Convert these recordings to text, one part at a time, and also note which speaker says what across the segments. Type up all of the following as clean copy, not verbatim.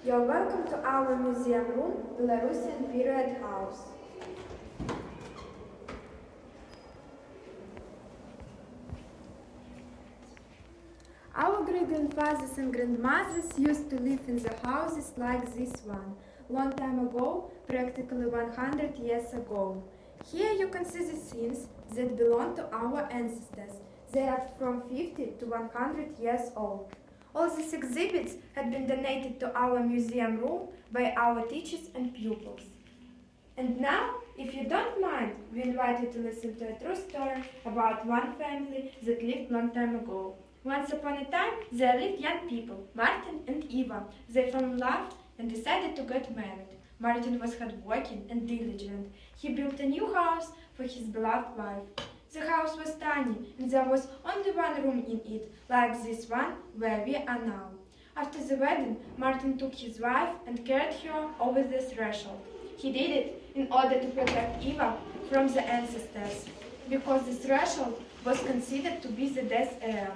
Speaker 1: You're welcome to our museum room, Belarusian period house. Our great-grandfathers and grandmothers used to live in the houses like this one, long time ago, practically 100 years ago. Here you can see the scenes that belong to our ancestors. They are from 50 to 100 years old. All these exhibits had been donated to our museum room by our teachers and pupils. And now, if you don't mind, we invite you to listen to a true story about one family that lived long time ago. Once upon a time, there lived young people, Martin and Eva. They fell in love and decided to get married. Martin was hardworking and diligent. He built a new house for his beloved wife. The house was tiny, and there was only one room in it, like this one where we are now. After the wedding, Martin took his wife and carried her over the threshold. He did it in order to protect Eva from the ancestors, because the threshold was considered to be the death area.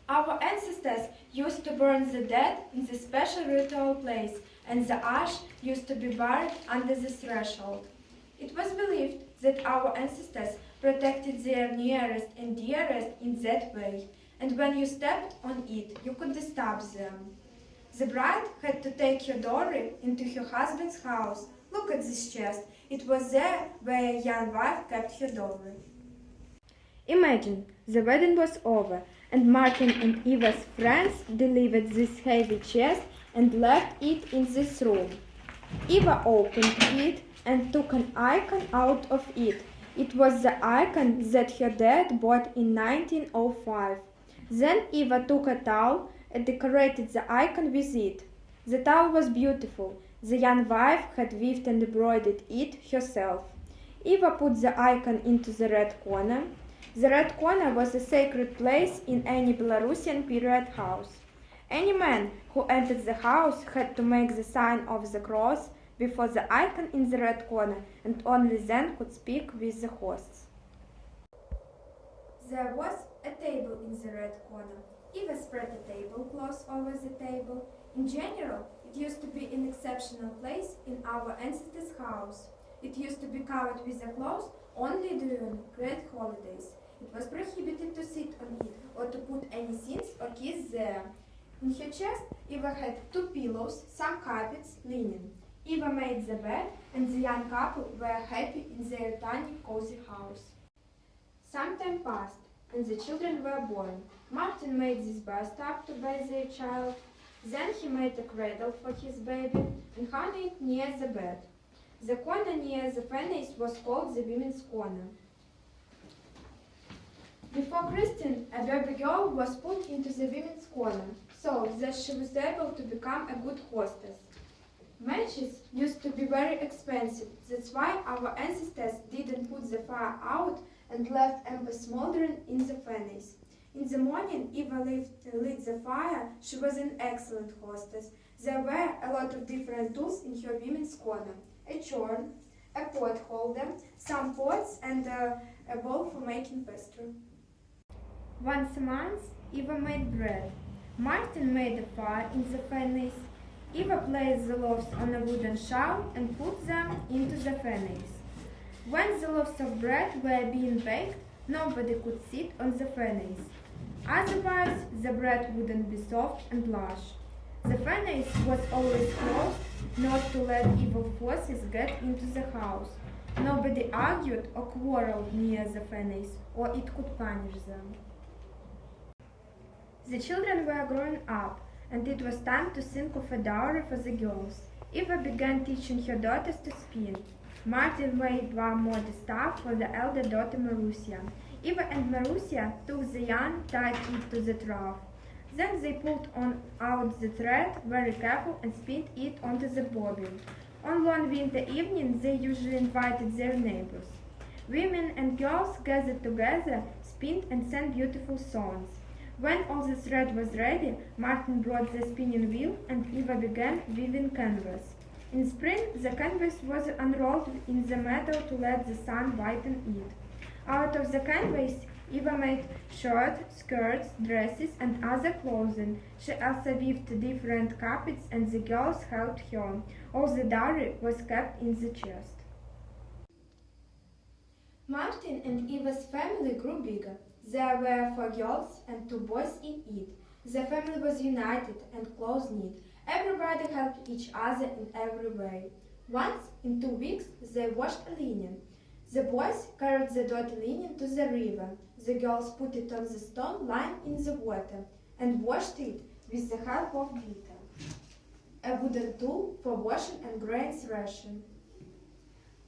Speaker 1: Our ancestors used to burn the dead in the special ritual place, and the ash used to be buried under the threshold. It was believed that our ancestors protected their nearest and dearest in that way, and when you stepped on it, you could disturb them. The bride had to take her dowry into her husband's house. Look at this chest. It was there where a young wife kept her dowry. Imagine, the wedding was over, and Martin and Eva's friends delivered this heavy chest and left it in this room. Eva opened it and took an icon out of it. It was the icon that her dad bought in 1905. Then Eva took a towel and decorated the icon with it. The towel was beautiful. The young wife had weaved and embroidered it herself. Eva put the icon into the red corner. The red corner was a sacred place in any Belarusian period house. Any man who entered the house had to make the sign of the cross before the icon in the red corner, and only then could speak with the hosts. There was a table in the red corner. Eva spread a tablecloth over the table. In general, it used to be an exceptional place in our ancestors' house. It used to be covered with a cloth only during great holidays. It was prohibited to sit on it or to put any things or keys there. In her chest, Eva had 2 pillows, some carpets, linen. Eva made the bed, and the young couple were happy in their tiny, cozy house. Some time passed, and the children were born. Martin made this bathtub to bathe their child. Then he made a cradle for his baby and hung it near the bed. The corner near the furnace was called the women's corner. Before christening, a baby girl was put into the women's corner, so that she was able to become a good hostess. Matches used to be very expensive. That's why our ancestors didn't put the fire out and left embers smoldering in the furnace. In the morning, Eva lit the fire. She was an excellent hostess. There were a lot of different tools in her women's corner. A churn, a pot holder, some pots, and a bowl for making pastry. Once a month, Eva made bread. Martin made a fire in the furnace. Eva placed the loaves on a wooden shovel and put them into the furnace. When the loaves of bread were being baked, nobody could sit on the furnace. Otherwise, the bread wouldn't be soft and lush. The furnace was always closed, not to let evil forces get into the house. Nobody argued or quarreled near the furnace, or it could punish them. The children were growing up, and it was time to think of a dowry for the girls. Eva began teaching her daughters to spin. Martin made one modest staff for the elder daughter Marusia. Eva and Marusia took the yarn, tied it to the trough. Then they pulled out the thread very carefully and spun it onto the bobbin. On one winter evening, they usually invited their neighbors. Women and girls gathered together, spun and sang beautiful songs. When all the thread was ready, Martin brought the spinning wheel and Eva began weaving canvas. In spring, the canvas was unrolled in the meadow to let the sun whiten it. Out of the canvas, Eva made shirts, skirts, dresses, and other clothing. She also weaved different carpets, and the girls helped her. All the dowry was kept in the chest. Martin and Eva's family grew bigger. There were 4 girls and 2 boys in it. The family was united and close-knit. Everybody helped each other in every way. Once in 2 weeks they washed linen. The boys carried the dirty linen to the river. The girls put it on the stone lying in the water and washed it with the help of glitter, a wooden tool for washing and grain threshing.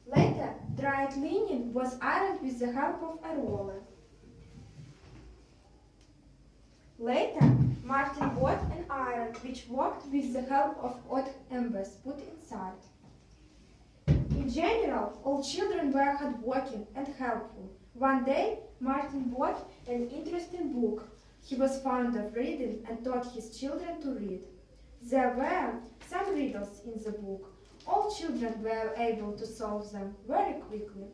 Speaker 1: Later, dried linen was ironed with the help of a roller. Later, Martin bought an iron which worked with the help of odd embers put inside. In general, all children were hardworking and helpful. One day, Martin bought an interesting book. He was fond of reading and taught his children to read. There were some riddles in the book. All children were able to solve them very quickly.